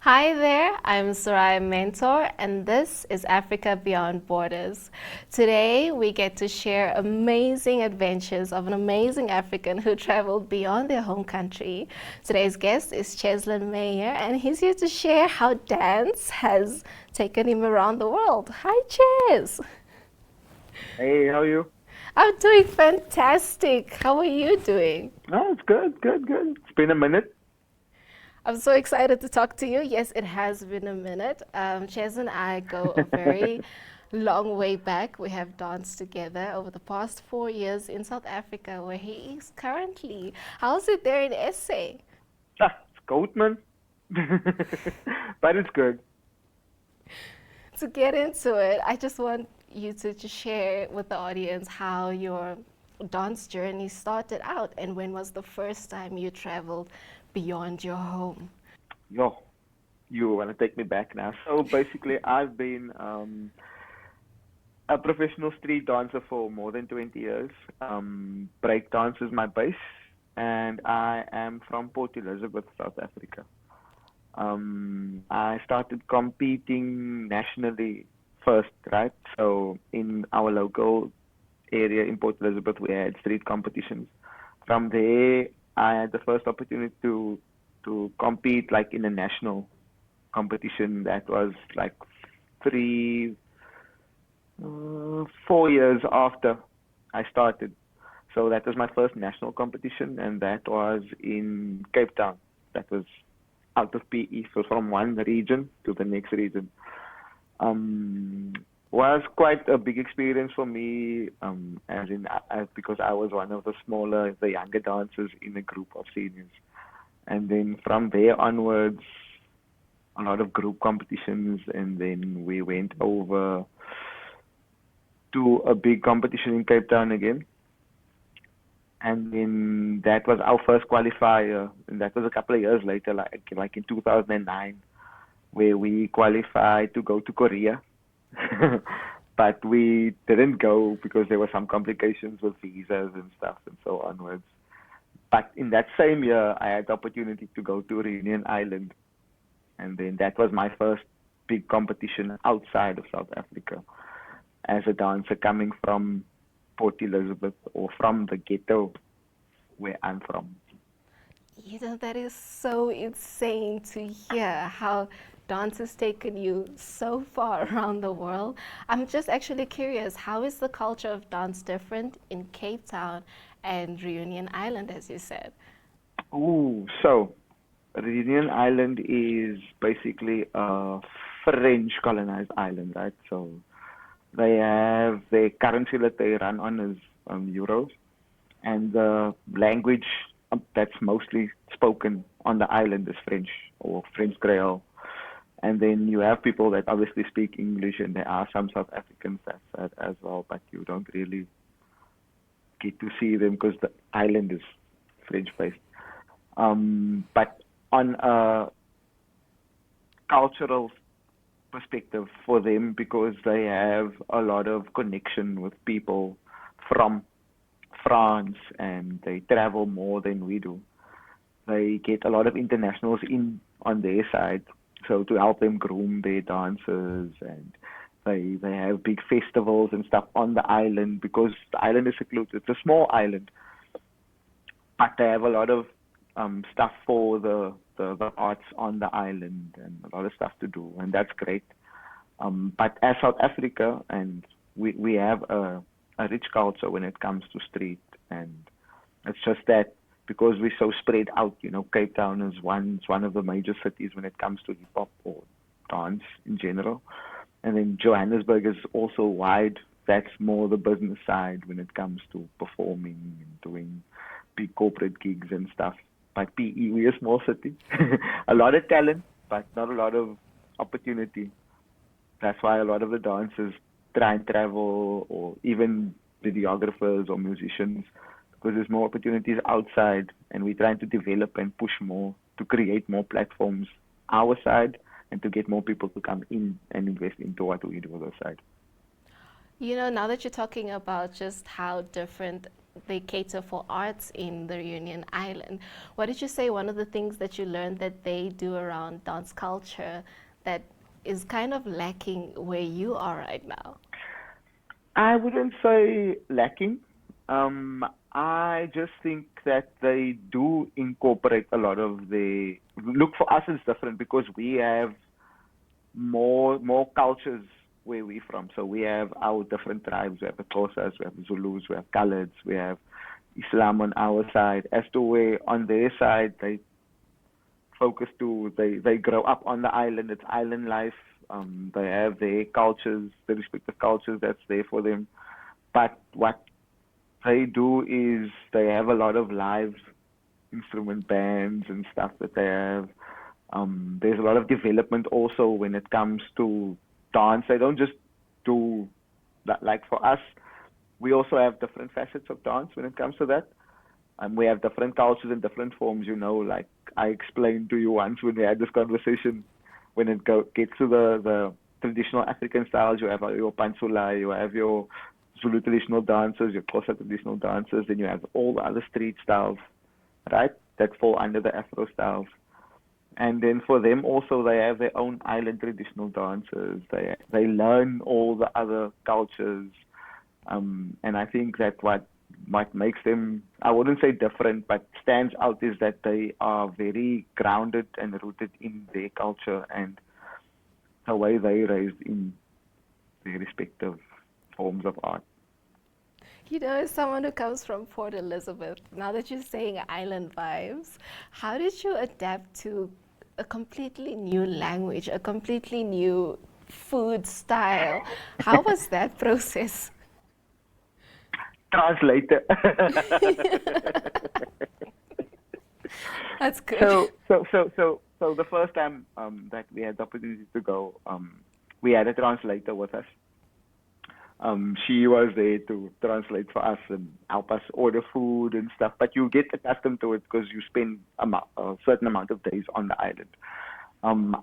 Hi there, I'm Sarai Mentor, and this is Africa Beyond Borders. Today, we get to share amazing adventures of an amazing African who traveled beyond their home country. Today's guest is Cheslyn Meyer, and he's here to share how dance has taken him around the world. Hi, Ches! Hey, how are you? I'm doing fantastic. How are you doing? Oh, it's good. It's been a minute. I'm so excited to talk to you. Yes, it has been a minute. Ches and I go a very long way back. We have danced together over the past 4 years in South Africa, where he is currently. How's it there in SA? It's cold, man. But it's good. To get into it, I just want you to just share with the audience how your dance journey started out and when was the first time you traveled beyond your home. Yo, you want to take me back now? So basically, I've been a professional street dancer for more than 20 years. Break dance is my base, and I am from Port Elizabeth, South Africa. I started competing nationally first, right? So in our local area in Port Elizabeth, we had street competitions. From there, I had the first opportunity to compete like in a national competition that was like 4 years after I started. So that was my first national competition, and that was in Cape Town. That was out of PE, so from one region to the next region. Um, was quite a big experience for me, as in because I was one of the smaller, the younger dancers in a group of seniors. And then from there onwards, a lot of group competitions, and then we went over to a big competition in Cape Town again. And then that was our first qualifier, and that was a couple of years later, like in 2009, where we qualified to go to Korea. But we didn't go because there were some complications with visas and stuff and so onwards. But in that same year, I had the opportunity to go to Reunion Island, and then that was my first big competition outside of South Africa as a dancer coming from Port Elizabeth or from the ghetto where I'm from. You know, that is so insane to hear how dance has taken you so far around the world. I'm just actually curious, how is the culture of dance different in Cape Town and Reunion Island, as you said? Ooh, so Reunion Island is basically a French colonized island, right? So they have their currency that they run on is euros, and the language that's mostly spoken on the island is French or French Creole. And then you have people that obviously speak English, and there are some South Africans that as well, but you don't really get to see them because the island is French based. But on a cultural perspective for them, because they have a lot of connection with people from France and they travel more than we do. They get a lot of internationals in on their side, so to help them groom their dancers, and they have big festivals and stuff on the island because the island is secluded. It's a small island, but they have a lot of stuff for the arts on the island and a lot of stuff to do, and that's great. But as South Africa, and we have a rich culture when it comes to street, and it's just that because we're so spread out, Cape Town is one of the major cities when it comes to hip hop or dance in general. And then Johannesburg is also wide. That's more the business side when it comes to performing and doing big corporate gigs and stuff. But PE, we're a small city. A lot of talent, but not a lot of opportunity. That's why a lot of the dancers try and travel, or even videographers or musicians, because there's more opportunities outside, and we're trying to develop and push more to create more platforms our side and to get more people to come in and invest into what we do on our side. You know, now that you're talking about just how different they cater for arts in the Reunion Island. What did you say one of the things that you learned that they do around dance culture that is kind of lacking where you are right now? I wouldn't say lacking. Um, I just think that they do incorporate a lot of the look for us is different because we have more cultures where we're from. So we have our different tribes. We have the Xhosas, we have the Zulus, we have Coloureds, we have Islam on our side. As to where on their side they focus to, they grow up on the island. It's island life. They have their cultures, the respective cultures that's there for them. But what they do is they have a lot of live instrument bands and stuff that they have. There's a lot of development also when it comes to dance. They don't just do that. Like for us, we also have different facets of dance when it comes to that. We have different cultures and different forms, like I explained to you once when we had this conversation, when gets to the traditional African styles, you have your pansula, you have your Zulu traditional dances, your Xhosa traditional dances, then you have all the other street styles, right, that fall under the Afro styles. And then for them also, they have their own island traditional dances. They learn all the other cultures, and I think that what makes them, I wouldn't say different, but stands out is that they are very grounded and rooted in their culture and the way they raised in their respective forms of art. You know, as someone who comes from Port Elizabeth, now that you're saying island vibes, how did you adapt to a completely new language, a completely new food style? How was that process? Translator. That's good. So the first time that we had the opportunity to go, we had a translator with us. She was there to translate for us and help us order food and stuff. But you get accustomed to it because you spend a certain amount of days on the island.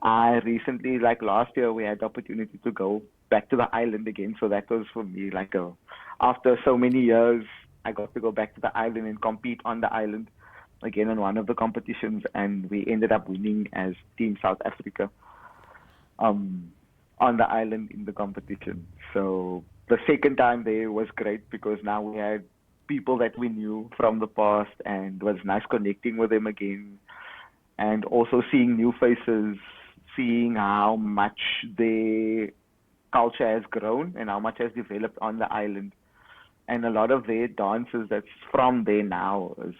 I recently, like last year, we had the opportunity to go back to the island again. So that was for me like after so many years, I got to go back to the island and compete on the island again in one of the competitions, and we ended up winning as Team South Africa um, on the island in the competition. So the second time there was great because now we had people that we knew from the past, and it was nice connecting with them again, and also seeing new faces, seeing how much their culture has grown and how much has developed on the island. And a lot of their dancers that's from there now is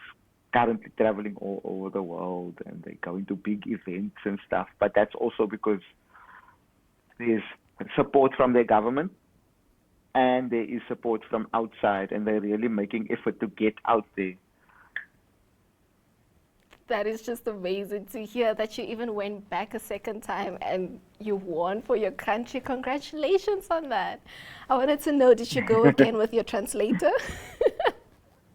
currently traveling all over the world, and they going to big events and stuff. But that's also because there's support from their government and there is support from outside, and they're really making effort to get out there. That is just amazing to hear that you even went back a second time and you won for your country. Congratulations on that. I wanted to know, did you go again with your translator?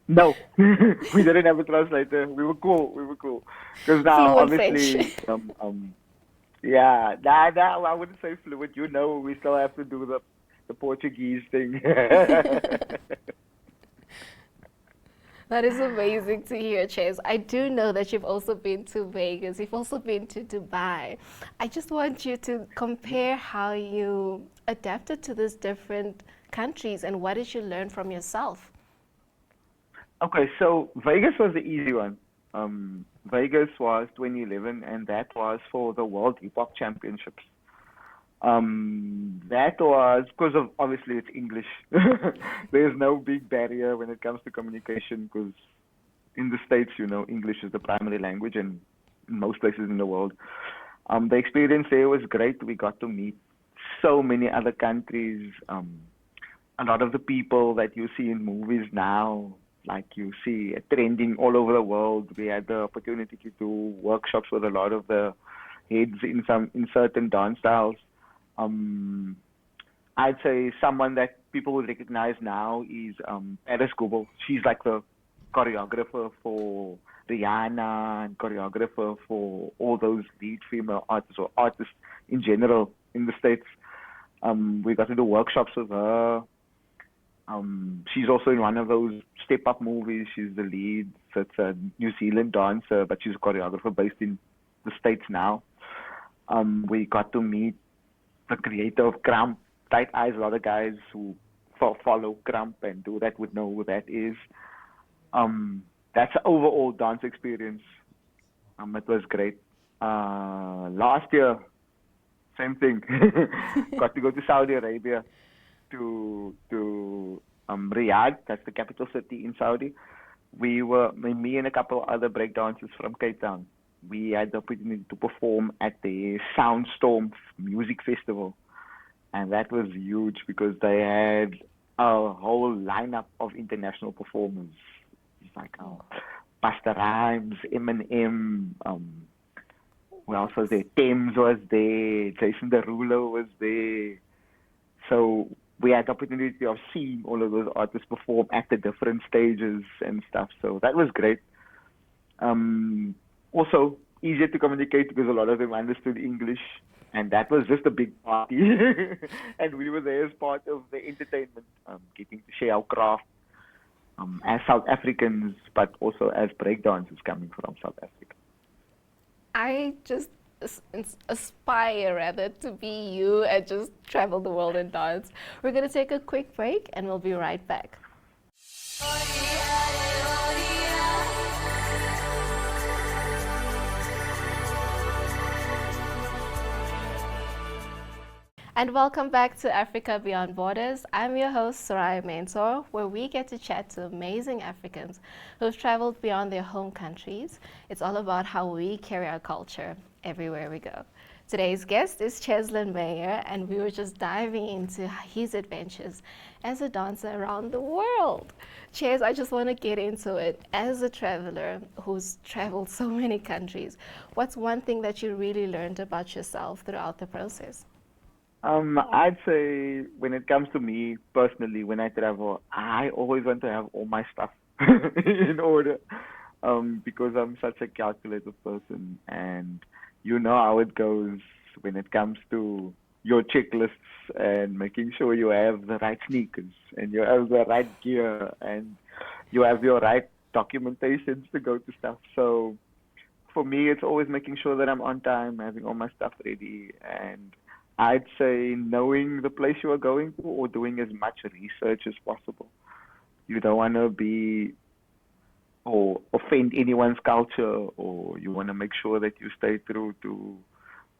No, we didn't have a translator. We were cool. We were cool. Because now, Fluent French. obviously, yeah, nah, I wouldn't say fluent. We still have to do the Portuguese thing. That is amazing to hear, Ches. I do know that you've also been to Vegas. You've also been to Dubai. I just want you to compare how you adapted to these different countries and what did you learn from yourself? Okay, so Vegas was the easy one. Vegas was 2011, and that was for the World Hip Hop Championships. That was because of obviously it's English. There's no big barrier when it comes to communication because in the States, English is the primary language and in most places in the world. The experience there was great. We got to meet so many other countries. A lot of the people that you see in movies now, like you see trending all over the world. We had the opportunity to do workshops with a lot of the heads in certain dance styles. Um, I'd say someone that people would recognize now is Paris Goebel. She's like the choreographer for Rihanna and choreographer for all those lead female artists or artists in general in the States. We got to do workshops with her. She's also in one of those step up movies. She's the lead. So it's a New Zealand dancer, but she's a choreographer based in the States now. We got to meet the creator of Crump. Tight Eyes, a lot of guys who follow Crump and do that would know who that is. That's an overall dance experience. It was great. Last year, same thing. Got to go to Saudi Arabia to Riyadh. That's the capital city in Saudi. Me and a couple of other breakdancers from Cape Town. We had the opportunity to perform at the Soundstorm Music Festival, and that was huge because they had a whole lineup of international performers. It's like Busta Rhymes, Eminem, who else was there? Thames was there, Jason Derulo was there. So we had the opportunity of seeing all of those artists perform at the different stages and stuff. So that was great. Also, easier to communicate because a lot of them understood English, and that was just a big party. And we were there as part of the entertainment, getting to share our craft as South Africans, but also as breakdancers coming from South Africa. I just aspire rather to be you and just travel the world and dance. We're going to take a quick break and we'll be right back. And welcome back to Africa Beyond Borders. I'm your host, Soraya Mentor, where we get to chat to amazing Africans who've traveled beyond their home countries. It's all about how we carry our culture everywhere we go. Today's guest is Cheslyn Meyer, and we were just diving into his adventures as a dancer around the world. Ches, I just want to get into it. As a traveler who's traveled so many countries, what's one thing that you really learned about yourself throughout the process? I'd say when it comes to me personally, when I travel, I always want to have all my stuff in order, because I'm such a calculated person, and you know how it goes when it comes to your checklists and making sure you have the right sneakers and you have the right gear and you have your right documentations to go to stuff. So for me, it's always making sure that I'm on time, having all my stuff ready, and I'd say knowing the place you are going to or doing as much research as possible. You don't want to be or offend anyone's culture, or you want to make sure that you stay true to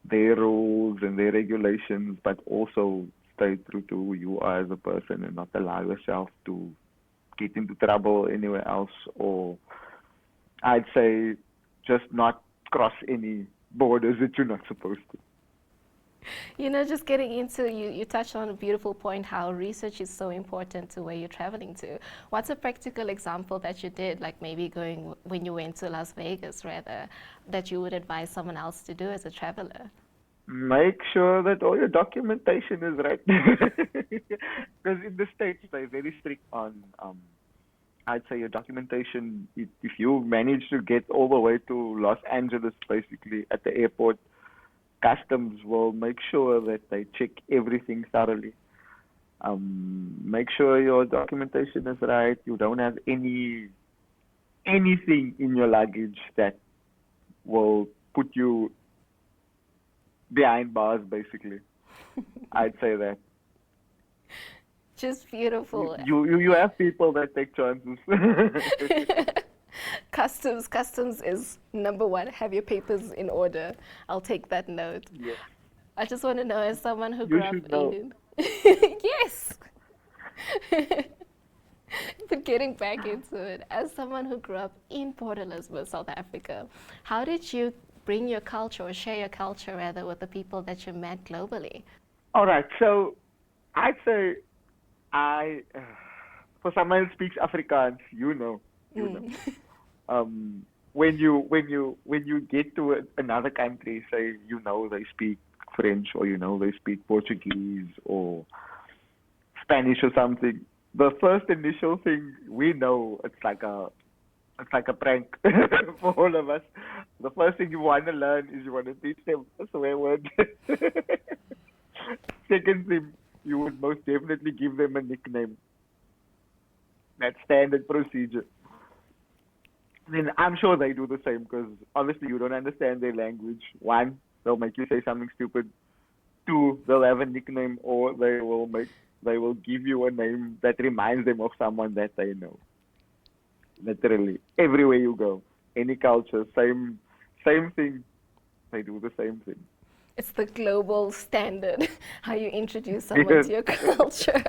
their rules and their regulations, but also stay true to who you are as a person and not allow yourself to get into trouble anywhere else. Or I'd say just not cross any borders that you're not supposed to. You know, just getting into, you touched on a beautiful point, how research is so important to where you're traveling to. What's a practical example that you did, like maybe going when you went to Las Vegas, rather, that you would advise someone else to do as a traveler? Make sure that all your documentation is right. Because in the States, they're very strict on, I'd say, your documentation. If you manage to get all the way to Los Angeles, basically, at the airport, customs will make sure that they check everything thoroughly. Make sure your documentation is right. You don't have anything in your luggage that will put you behind bars, basically. I'd say that. Just beautiful. You have people that take chances. Customs is number one. Have your papers in order. I'll take that note. Yes. I just want to know, as someone who You grew up should know. in yes. But getting back into it, as someone who grew up in Port Elizabeth, South Africa, how did you bring your culture or share your culture rather with the people that you met globally? All right. So I'd say I, for someone who speaks Afrikaans, you know. When you get to another country, say they speak French or they speak Portuguese or Spanish or something, the first initial thing we know it's like a prank for all of us. The first thing you want to learn is you want to teach them a swear word. Second thing, you would most definitely give them a nickname. That standard procedure. Then I'm sure they do the same because obviously you don't understand their language. One, they'll make you say something stupid. Two, they'll have a nickname or they will give you a name that reminds them of someone that they know. Literally, everywhere you go, any culture, same thing. They do the same thing. It's the global standard, how you introduce someone Yes. to your culture.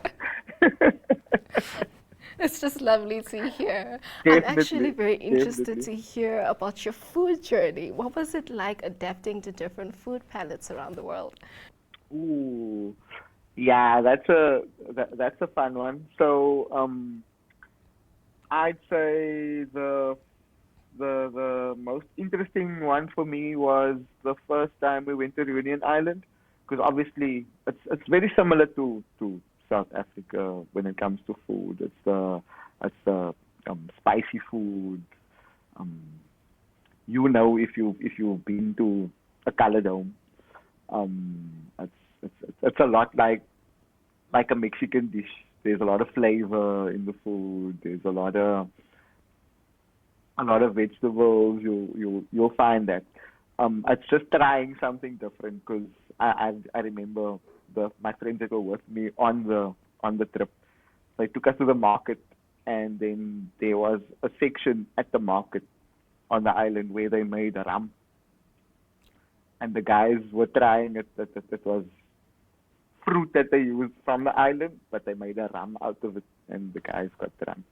It's just lovely to hear. I'm actually Definitely, very interested definitely. to hear about your food journey. What was it like adapting to different food palettes around the world? Ooh, yeah, that's a fun one. So, I'd say the most interesting one for me was the first time we went to Reunion Island, because obviously it's very similar to South Africa when it comes to food. It's the spicy food. Um, if you've been to a color dome, it's it's a lot like a Mexican dish. There's a lot of flavor in the food. There's a lot of vegetables. You'll find that. It's just trying something different because I remember my friends that were with me on the trip. They took us to the market, and then there was a section at the market on the island where they made rum, and the guys were trying it. It was fruit that they used from the island, but they made a rum out of it, and the guys got drunk.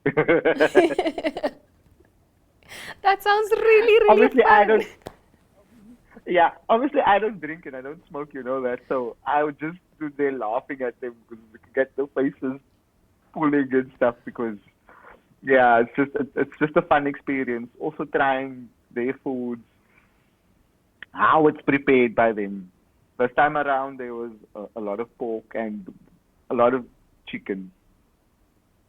That sounds really, really Obviously, I fun. don't. Yeah, obviously I don't drink and I don't smoke, you know that. So I would just stood there laughing at them because we could get their faces pulling and stuff. Because yeah, it's just a fun experience. Also trying their foods, how it's prepared by them. First time around, there was a lot of pork and a lot of chicken.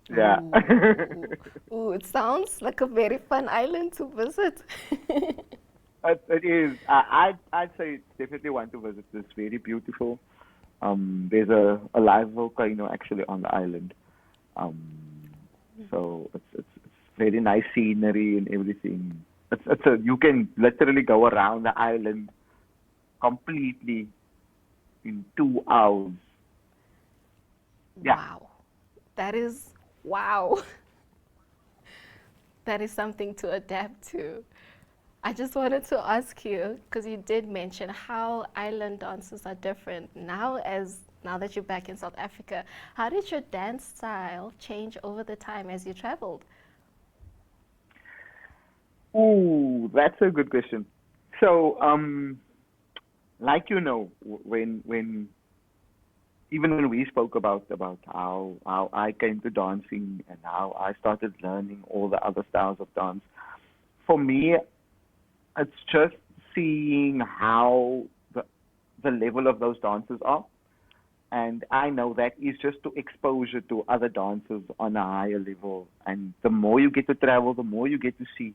Yeah. Ooh, ooh, it sounds like a very fun island to visit. It is. I'd say it's definitely one to visit. It's very beautiful. There's a live volcano actually on the island. Um, so it's very nice scenery and everything. You can literally go around the island completely in 2 hours. Yeah. Wow, that is wow. That is something to adapt to. I just wanted to ask you, because you did mention how island dances are different now that you're back in South Africa, how did your dance style change over the time as you traveled? Ooh, that's a good question. So, like when even when we spoke about how I came to dancing and how I started learning all the other styles of dance, for me, it's just seeing how the level of those dancers are. And I know that is just to exposure to other dancers on a higher level. And the more you get to travel, the more you get to see.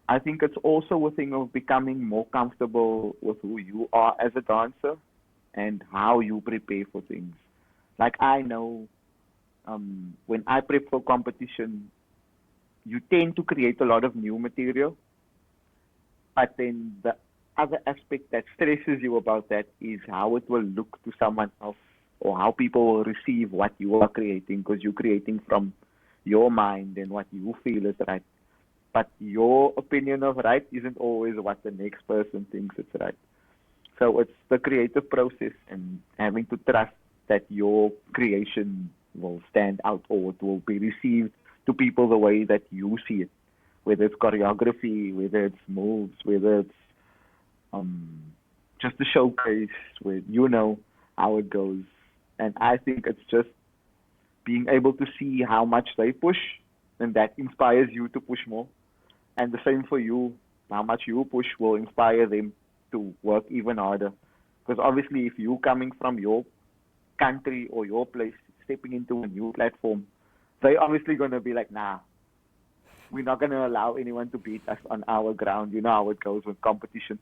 I think it's also a thing of becoming more comfortable with who you are as a dancer and how you prepare for things. Like I know when I prep for competition, you tend to create a lot of new material, but then the other aspect that stresses you about that is how it will look to someone else or how people will receive what you are creating because you're creating from your mind and what you feel is right. But your opinion of right isn't always what the next person thinks it's right. So it's the creative process and having to trust that your creation will stand out or it will be received to people the way that you see it, whether it's choreography, whether it's moves, whether it's um, just a showcase where you know how it goes. And I think it's just being able to see how much they push and that inspires you to push more. And the same for you, how much you push will inspire them to work even harder. Because obviously, if you coming from your country or your place, stepping into a new platform, they obviously gonna be like, nah, we're not gonna allow anyone to beat us on our ground. You know how it goes with competition.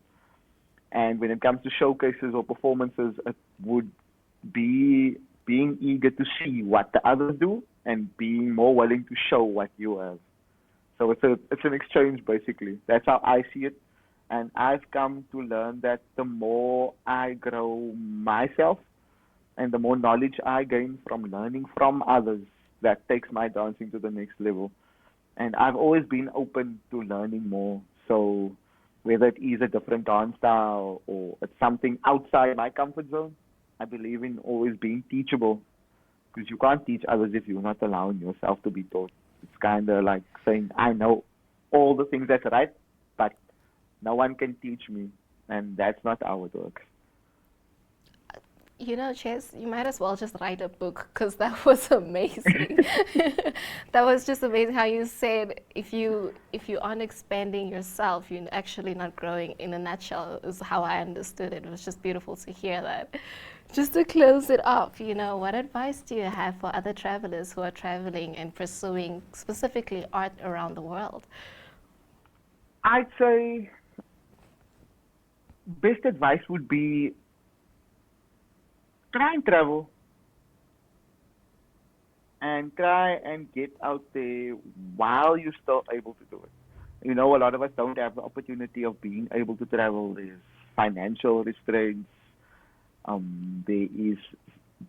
And when it comes to showcases or performances, it would be being eager to see what the others do and being more willing to show what you have. So it's an exchange basically. That's how I see it. And I've come to learn that the more I grow myself and the more knowledge I gain from learning from others, that takes my dancing to the next level. And I've always been open to learning more. So whether it is a different dance style or it's something outside my comfort zone, I believe in always being teachable because you can't teach others if you're not allowing yourself to be taught. It's kind of like saying, I know all the things that's right, but no one can teach me, and that's not how it works. You know, Ches, you might as well just write a book because that was amazing. That was just amazing how you said if you aren't expanding yourself, you're actually not growing. In a nutshell, is how I understood it. It was just beautiful to hear that. Just to close it off, what advice do you have for other travelers who are traveling and pursuing specifically art around the world? I'd say best advice would be try and travel and try and get out there while you're still able to do it. A lot of us don't have the opportunity of being able to travel. There's financial restraints. There is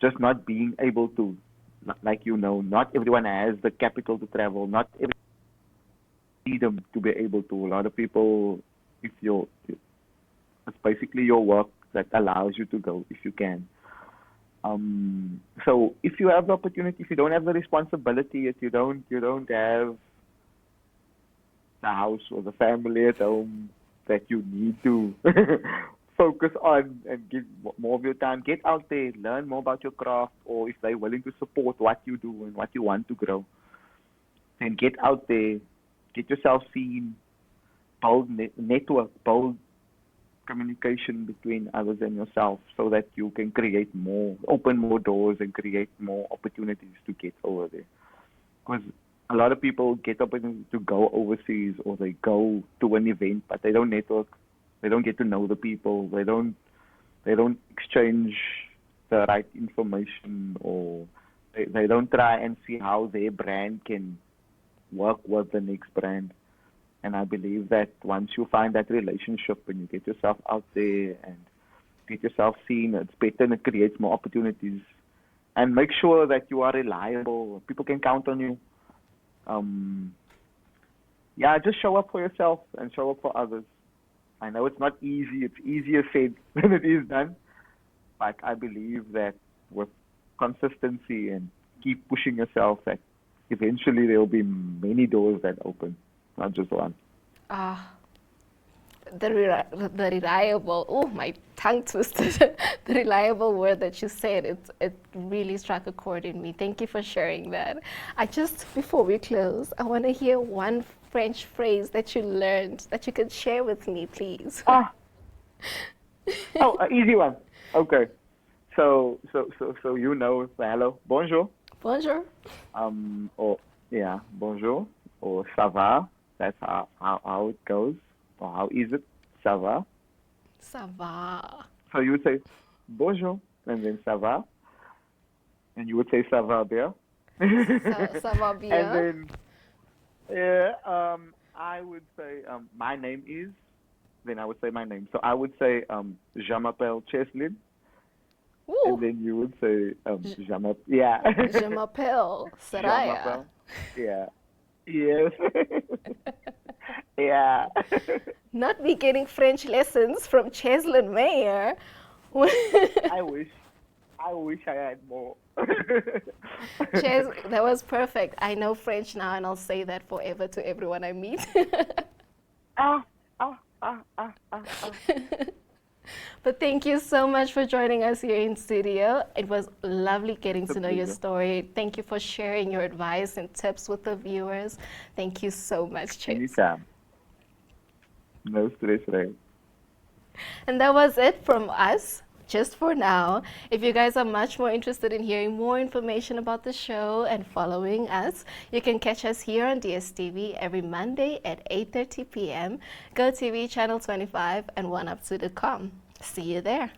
just not being able to, like not everyone has the capital to travel. Not everyone freedom to be able to. A lot of people, if it's basically your work that allows you to go if you can. So if you have the opportunity, if you don't have the responsibility, if you don't have the house or the family at home that you need to focus on and give more of your time, get out there, learn more about your craft, or if they're willing to support what you do and what you want to grow, then get out there, get yourself seen, build network, build communication between others and yourself so that you can open more doors and create more opportunities to get over there. Because a lot of people get opportunities to go overseas or they go to an event, but they don't network. They don't get to know the people. They don't exchange the right information, or they don't try and see how their brand can work with the next brand. And I believe that once you find that relationship and you get yourself out there and get yourself seen, it's better and it creates more opportunities. And make sure that you are reliable. People can count on you. Just show up for yourself and show up for others. I know it's not easy. It's easier said than it is done. But I believe that with consistency and keep pushing yourself, that eventually there will be many doors that open, not just one. Ah, the reliable, oh, my tongue twisted. The reliable word that you said, it really struck a chord in me. Thank you for sharing that. Before we close, I want to hear one French phrase that you learned that you could share with me, please. Easy one. Okay. So hello, bonjour. Bonjour. Or yeah, bonjour, or ça va. That's how it goes. Or how is it? Ça va. Ça va. So you would say bonjour and then ça va, and you would say ça va bien. Ça va bien. And then I would say my name is. Then I would say my name. So I would say je m'appelle Cheslyn. Ooh. And then you would say je m'appelle. Je m'appelle Saraya. Yeah. Yes. Yeah. Not me getting French lessons from Cheslyn Meyer. I wish I had more. Ches, that was perfect. I know French now, and I'll say that forever to everyone I meet. But thank you so much for joining us here in studio. It was lovely getting to know your story. Thank you for sharing your advice and tips with the viewers. Thank you so much, Ches. Anytime. No stress, right? And that was it from us, just for now. If you guys are much more interested in hearing more information about the show and following us, you can catch us here on DSTV every Monday at 8:30 p.m. GoTV Channel 25 and OneUp2.com. See you there.